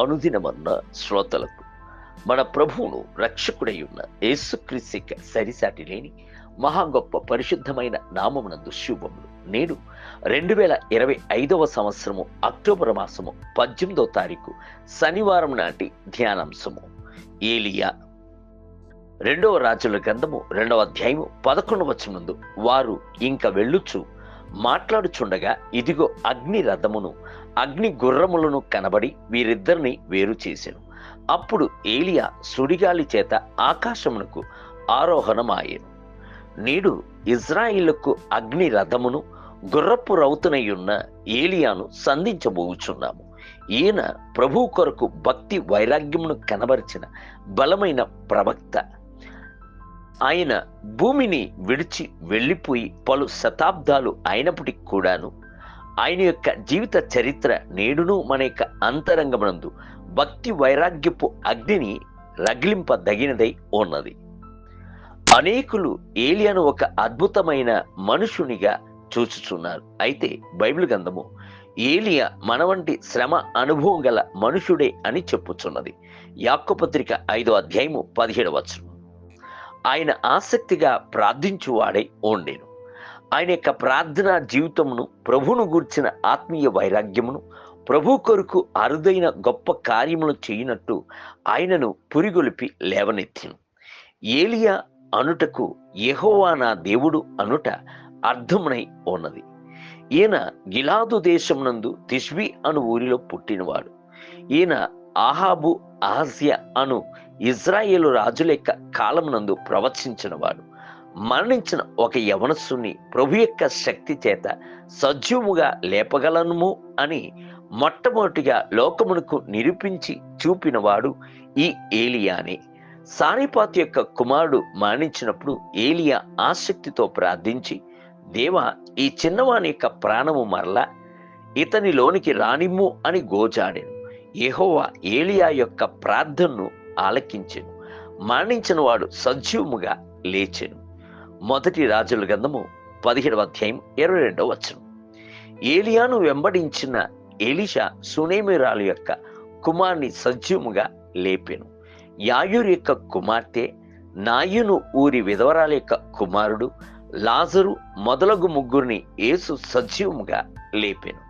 అనుదినమన్న శ్రోతలకు మన ప్రభువును రక్షకుడై ఉన్న యేసుక్రీస్తు సరిసాటి లేని మహా గొప్ప పరిశుద్ధమైన నామమునందు శుభములు. నేడు 2025 సంవత్సరము అక్టోబర్ మాసము 18వ తారీఖు శనివారం నాటి ధ్యానాంశము ఏలియా. 2వ రాజుల గ్రంథము 2వ అధ్యాయము 11వ వచనమందు వారు ఇంక వెళ్ళుచు మాట్లాడుచుండగా ఇదిగో అగ్ని రథమును అగ్ని గుర్రములను కనబడి వీరిద్దరిని వేరు చేసెను. అప్పుడు ఏలియా సుడిగాలి చేత ఆకాశమునకు ఆరోహణమాయెను. నేడు ఇజ్రాయిలుకు అగ్ని రథమును గుర్రపు రౌతునయున్న ఏలియాను సంధించబోచున్నాము. ఈయన ప్రభు కొరకు భక్తి వైరాగ్యమును కనబరిచిన బలమైన ప్రవక్త. ఆయన భూమిని విడిచి వెళ్ళిపోయి పలు శతాబ్దాలు అయినప్పటికీ కూడాను ఆయన యొక్క జీవిత చరిత్ర నేడును మన యొక్క అంతరంగమునందు భక్తి వైరాగ్యపు అగ్నిని రగిలింపదగినదై ఉన్నది. అనేకులు ఏలియాను ఒక అద్భుతమైన మనుషునిగా చూచుచున్నారు. అయితే బైబిల్ గ్రంథము ఏలియా మన వంటి శ్రమ అనుభవం గల మనుషుడే అని చెప్పుచున్నది. యాకోబు పత్రిక 5వ అధ్యాయము 17వ వచనం. ఆయన ఆసక్తిగా ప్రార్థించువాడై ఉండెను. ఆయన యొక్క ప్రార్థనా జీవితమును, ప్రభువును గూర్చిన ఆత్మీయ వైరాగ్యమును, ప్రభు కొరకు అరుదైన గొప్ప కార్యములు చేయనట్టు ఆయనను పురిగొలిపి లేవనెత్తిను. ఏలియా అనుటకు యెహోవా నా దేవుడు అనుట అర్థమునై ఉన్నది. ఈయన గిలాదు దేశమునందు తిష్బీ అను ఊరిలో పుట్టినవాడు. ఈయన ఆహాబు అహజ్యా అను ఇజ్రాయేలు రాజుల యొక్క కాలమునందు ప్రవచించినవాడు. మరణించిన ఒక యవనస్తుని ప్రభు యొక్క శక్తి చేత సజీవముగా లేపగలనుము అని మొట్టమొదటిగా లోకమునకు నిరూపించి చూపినవాడు ఈ ఏలియానే. సారిపాతు యొక్క కుమారుడు మరణించినప్పుడు ఏలియా ఆసక్తితో ప్రార్థించి, దేవా, ఈ చిన్నవాని యొక్క ప్రాణము మరలా ఇతనిలోనికి రానిమ్ము అని గోజాడెను. యెహోవా ఏలియా యొక్క ప్రార్థనను ఆలకించెను. మరణించిన వాడు సజీవముగా లేచెను. 1 రాజుల గ్రంథము 17వ అధ్యాయం 22వ వచనం. ఏలియాను వెంబడించిన ఎలీషా సునేమిరాలు యొక్క కుమార్ని సజీవముగా లేపెను. యాయూరు యొక్క కుమార్తె, నాయును ఊరి విధవరాల యొక్క కుమారుడు లాజరు మొదలగు ముగ్గురిని యేసు సజీవముగా లేపెను.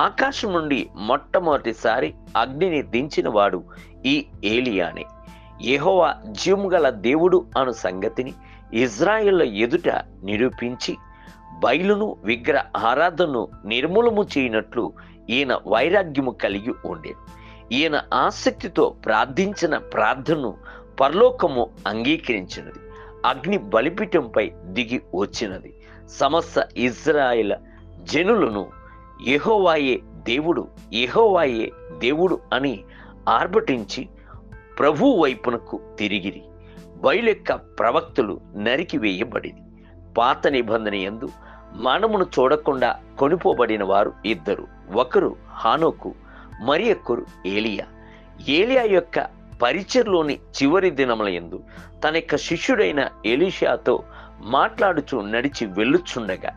ఆకాశం నుండి మొట్టమొదటిసారి అగ్నిని దించిన వాడు ఈ ఏలియానే. యెహోవా జీవముగల దేవుడు అను సంగతిని ఇజ్రాయేళ్ల ఎదుట నిరూపించి బయలును విగ్రహ ఆరాధనను నిర్మూలము చేయనట్లు ఈయన వైరాగ్యము కలిగి ఉండేను. ఈయన ఆసక్తితో ప్రార్థించిన ప్రార్థనను పరలోకము అంగీకరించినది. అగ్ని బలిపీఠంపై దిగి వచ్చినది. సమస్త ఇజ్రాయేల్ జనులను యెహోవాయే దేవుడు, యెహోవాయే దేవుడు అని ఆర్భటించి ప్రభు వైపునకు తిరిగిరి. బయలెక్క ప్రవక్తలు నరికివేయబడింది. పాత నిబంధన యందు మనమును చూడకుండా కొనిపోబడిన వారు ఇద్దరు. ఒకరు హానోకు, మరి ఒకరు ఏలియా. ఏలియా యొక్క పరిచర్లోని చివరి దినముల యందు తన యొక్క శిష్యుడైన ఎలీషాతో మాట్లాడుచు నడిచి వెళ్ళుచుండగా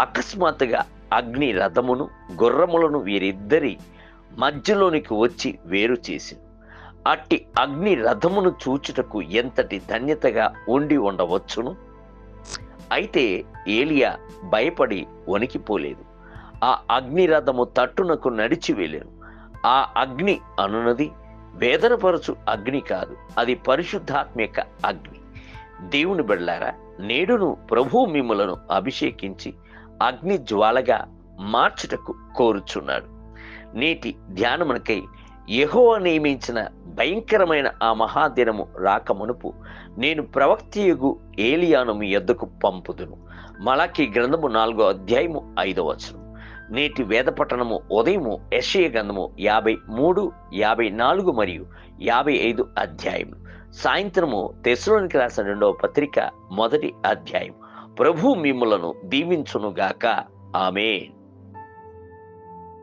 అకస్మాత్తుగా అగ్ని రథమును గుర్రములను వీరిద్దరి మధ్యలోనికి వచ్చి వేరు చేసింది. అట్టి అగ్ని రథమును చూచుటకు ఎంతటి ధన్యతగా ఉండి ఉండవచ్చును. అయితే ఏలియా భయపడి వణికిపోలేదు. ఆ అగ్ని రథము తట్టునకు నడిచి వెళ్ళాను. ఆ అగ్ని అనున్నది వేదనపరచు అగ్ని కాదు, అది పరిశుద్ధాత్మిక అగ్ని. దేవుని బిడ్డలారా, నేడును ప్రభు మిమ్ములను అభిషేకించి అగ్ని జ్వాలగా మార్చుటకు కోరుచున్నాడు. నేటి ధ్యానమునకై యెహోవా నియమించిన భయంకరమైన ఆ మహాదినము రాకమునుపు నేను ప్రవక్తయగు ఏలియాను మీ యొద్దకు పంపుదును. మలాకీ గ్రంథము 4వ అధ్యాయము 5వ వచనం. నేటి వేద పఠనము ఉదయము యెషయా గ్రంథము 53, 54 మరియు 55 అధ్యాయములు. సాయంత్రము తెస్సలోనికీ రాసిన 2వ పత్రిక 1వ అధ్యాయం. ప్రభు మిమ్ములను దీవించునుగాక. ఆమేన్.